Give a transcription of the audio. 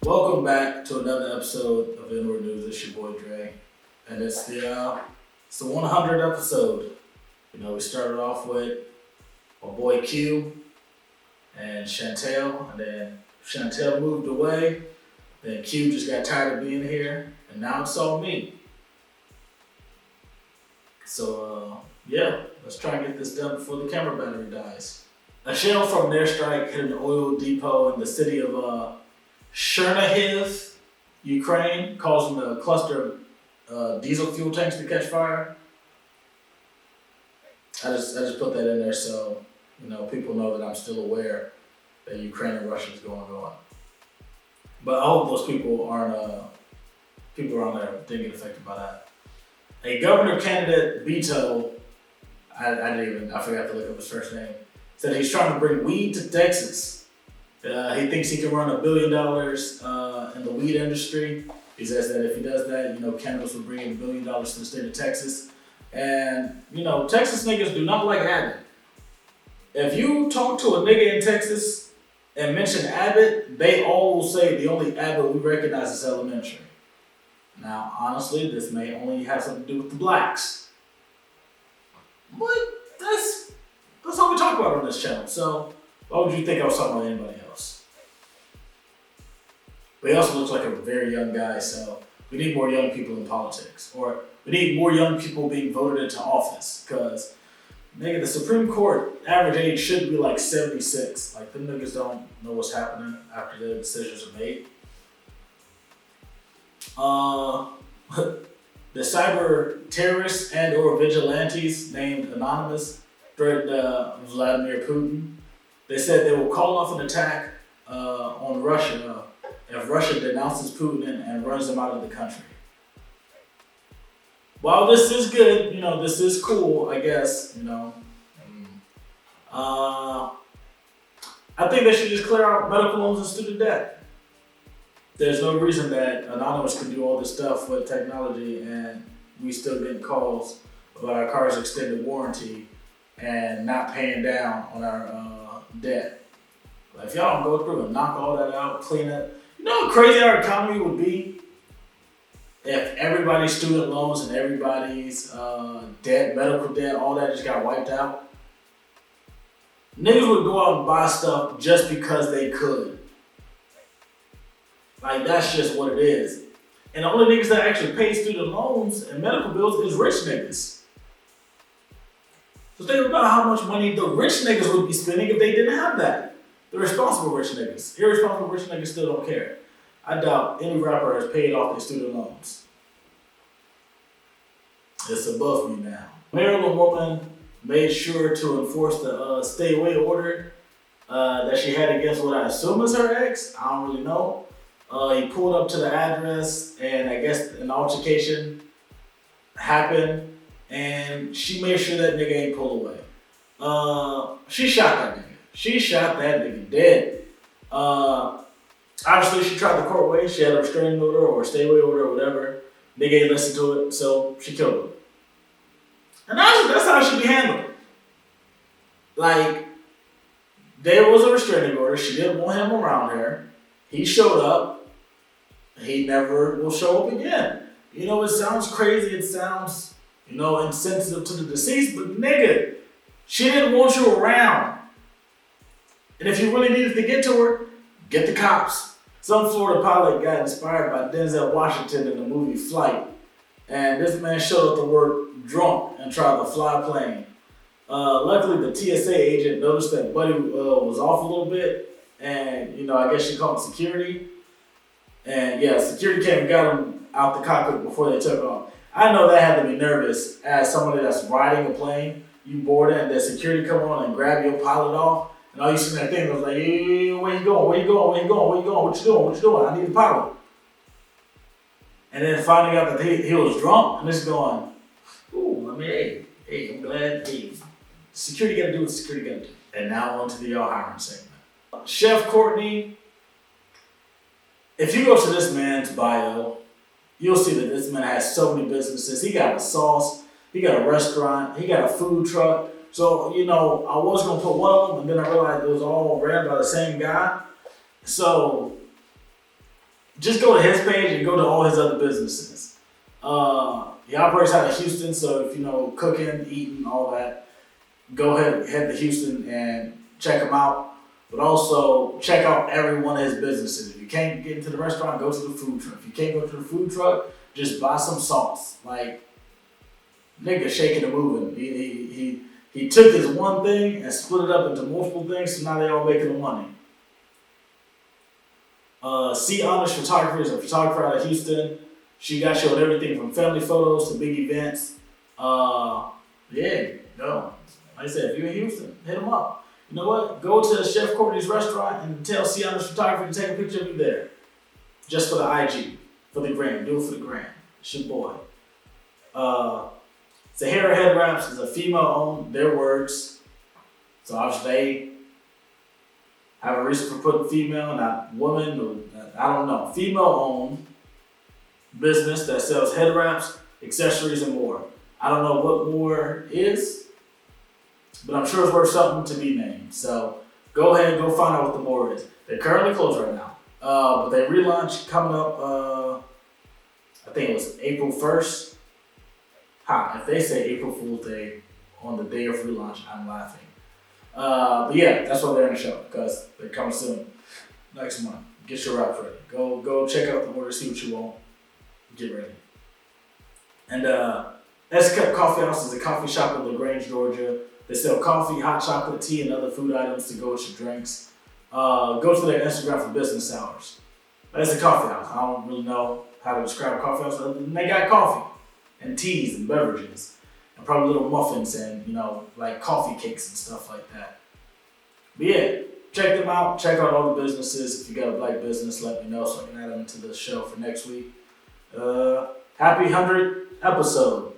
Welcome back to another episode of Inword News. It's your boy Dre, and it's the 100th episode. We started off with my boy Q and Chantel, and then Chantel moved away. Then Q just got tired of being here, and now it's all me. So let's try and get this done before the camera battery dies. A shell from an airstrike hit an oil depot in the city of Chernihiv, Ukraine, causing a cluster of diesel fuel tanks to catch fire. I just put that in there so people know that I'm still aware that Ukraine and Russia is going on. But I hope those people aren't around there didn't get affected by that. A governor candidate, Beto, I forgot to look up his first name, said he's trying to bring weed to Texas. He thinks he can run $1 billion in the weed industry. He says that if he does that, cannabis will bring in $1 billion to the state of Texas. And, Texas niggas do not like Abbott. If you talk to a nigga in Texas and mention Abbott, they all will say the only Abbott we recognize is elementary. Now, honestly, this may only have something to do with the blacks. But that's all we talk about on this channel. So why would you think I was talking about anybody else? But he also looks like a very young guy, so we need more young people in politics. Or we need more young people being voted into office. Because, nigga, the Supreme Court average age should be like 76. Like, them niggas don't know what's happening after their decisions are made. The cyber terrorists and or vigilantes named Anonymous threatened Vladimir Putin. They said they will call off an attack on Russia if Russia denounces Putin and runs them out of the country. While this is good, this is cool, I guess, I think they should just clear out medical loans and student debt. There's no reason that Anonymous can do all this stuff with technology and we still get calls about our car's extended warranty and not paying down on our debt. Like, if y'all don't go through and knock all that out, clean it. You know how crazy our economy would be if everybody's student loans and everybody's debt, medical debt, all that just got wiped out? Niggas would go out and buy stuff just because they could. Like, that's just what it is. And the only niggas that actually pay student loans and medical bills is rich niggas. So think about how much money the rich niggas would be spending if they didn't have that. The responsible rich niggas. Irresponsible rich niggas still don't care. I doubt any rapper has paid off their student loans. It's above me now. Maryland woman made sure to enforce the stay away order that she had against what I assume is her ex. I don't really know. He pulled up to the address and I guess an altercation happened. And she made sure that nigga ain't pull away. She shot that nigga. She shot that nigga dead. Obviously, she tried the court way. She had a restraining order or a stay away order or whatever. Nigga ain't listened to it, so she killed him. And that's how it should be handled. Like, there was a restraining order. She didn't want him around her. He showed up. He never will show up again. It sounds crazy. It sounds insensitive to the deceased, but nigga, she didn't want you around. And if you really needed to get to her, get the cops. Some Florida pilot got inspired by Denzel Washington in the movie Flight. And this man showed up to work drunk and tried to fly a plane. Luckily, the TSA agent noticed that Buddy was off a little bit. And, I guess she called security. And yeah, security came and got him out the cockpit before they took off. I know that had to be nervous as somebody that's riding a plane. You board it and the security come on and grab your pilot off. And all you see that thing was like, hey, where you going? Where you going? Where you going? Where you going? What you doing? What you doing? I need a pilot. And then finding out that he was drunk and just going, ooh, hey, I'm glad. Hey, security got to do what security got to do. And now on to the hiring segment. Chef Courtney, if you go to this man's bio, you'll see that this man has so many businesses. He got a sauce, he got a restaurant, he got a food truck. So, I was going to put one of them, and then I realized it was all ran by the same guy. So, just go to his page and go to all his other businesses. He operates out of Houston, so if you know cooking, eating, all that, go ahead, head to Houston and check him out. But also check out every one of his businesses. If you can't get into the restaurant, go to the food truck. If you can't go to the food truck, just buy some sauce. Like, nigga shaking and moving. He took his one thing and split it up into multiple things, so now they all making the money. C Honest Photography is a photographer out of Houston. She got you on everything from family photos to big events. Yeah, no. Like I said, if you're in Houston, hit them up. You know what? Go to Chef Courtney's restaurant and tell C Honest Photography to take a picture of you there. Just for the IG, for the gram. Do it for the gram. It's your boy. Sahara Head Wraps is a female-owned, their words. So obviously they have a reason for putting female, not woman, or I don't know. Female-owned business that sells head wraps, accessories, and more. I don't know what more is, but I'm sure it's worth something to be named. So go ahead and go find out what the more is. They're currently closed right now, but they relaunch coming up. I think it was April 1st. If they say April Fool's Day on the day of relaunch, I'm laughing. But yeah, that's why they're in the show, because they're coming soon. Next month. Get your wraps ready. Go check out the order, see what you want. Get ready. And CEP Coffee House is a coffee shop in LaGrange, Georgia. They sell coffee, hot chocolate, tea, and other food items to go with your drinks. Go to their Instagram for business hours. But it's a coffee house. I don't really know how to describe a coffee house other than they got coffee and teas and beverages and probably little muffins and, you know, like coffee cakes and stuff like that. But yeah, check them out. Check out all the businesses. If you got a black business, let me know so I can add them to the show for next week. Happy 100th episode.